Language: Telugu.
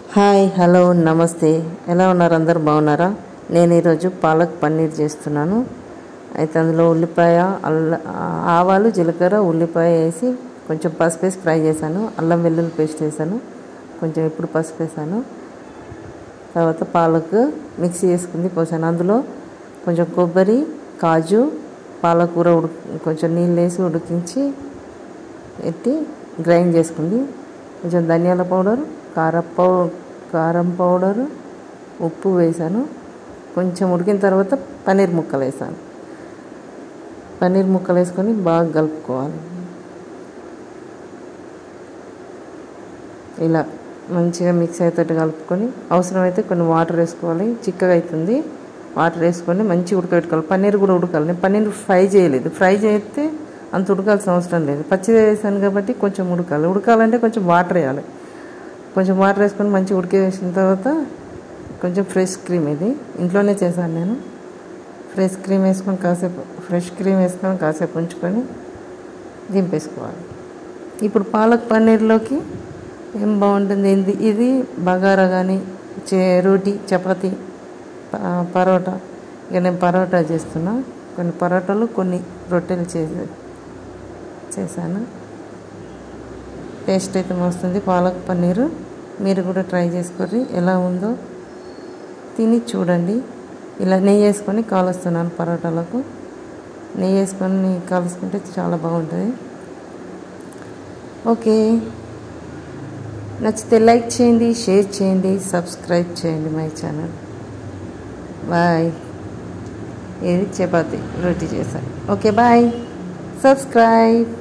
హాయ్ హలో నమస్తే ఎలా ఉన్నారు అందరూ బాగున్నారా నేను ఈరోజు పాలక్ పన్నీర్ చేస్తున్నాను అయితే అందులో ఉల్లిపాయ ఆవాలు జీలకర్ర ఉల్లిపాయ వేసి కొంచెం పసుపు వేసి ఫ్రై చేశాను అల్లం వెల్లుల్లి పేస్ట్ వేసాను కొంచెం ఇప్పుడు పసుపు వేసాను తర్వాత పాలక్ మిక్సీ చేసుకుంది పోసాను అందులో కొంచెం కొబ్బరి కాజు పాలకూర కొంచెం నీళ్ళు వేసి ఉడికించి ఎత్తి గ్రైండ్ చేసుకుంది కొంచెం ధనియాల పౌడర్ కారం పౌడర్ ఉప్పు వేసాను కొంచెం ఉడికిన తర్వాత పన్నీర్ ముక్కలు వేసాను పన్నీర్ ముక్కలు వేసుకొని బాగా కలుపుకోవాలి ఇలా మంచిగా మిక్స్ అయ్యేటట్టు కలుపుకొని అవసరమైతే కొన్ని వాటర్ వేసుకోవాలి చిక్కగా అవుతుంది వాటర్ వేసుకొని మంచిగా ఉడకబెట్టుకోవాలి పన్నీర్ కూడా ఉడకాలి నేను పన్నీర్ ఫ్రై చేయలేదు ఫ్రై చేస్తే అంత ఉడకాల్సిన అవసరం లేదు పచ్చిది వేసాను కాబట్టి కొంచెం ఉడకాలంటే కొంచెం వాటర్ వేయాలి కొంచెం వాటర్ వేసుకొని మంచిగా ఉడికేసిన తర్వాత కొంచెం ఫ్రెష్ క్రీమ్ ఇది ఇంట్లోనే చేశాను నేను ఫ్రెష్ క్రీమ్ వేసుకొని కాసేపు ఉంచుకొని దింపేసుకోవాలి ఇప్పుడు పాలక్ పన్నీర్లోకి ఏం బాగుంటుంది ఇది బగారా కానీ రోటీ చపాతీ పరోటా ఇక నేను పరోటా చేస్తున్నా కొన్ని పరోటాలు కొన్ని రొట్టెలు చేశాను టేస్ట్ అయితే వస్తుంది పాలక్ పన్నీరు మీరు కూడా ట్రై చేసుకోండి ఎలా ఉందో తిని చూడండి ఇలా నెయ్యి వేసుకొని కాలుస్తున్నాను పరోటాలకు నెయ్యి వేసుకొని కాలుసుకుంటే చాలా బాగుంటుంది ఓకే నచ్చితే లైక్ చేయండి షేర్ చేయండి సబ్స్క్రైబ్ చేయండి మై ఛానల్ బాయ్ ఇది చపాతీ రోటీ చేశాను ఓకే బాయ్ సబ్స్క్రైబ్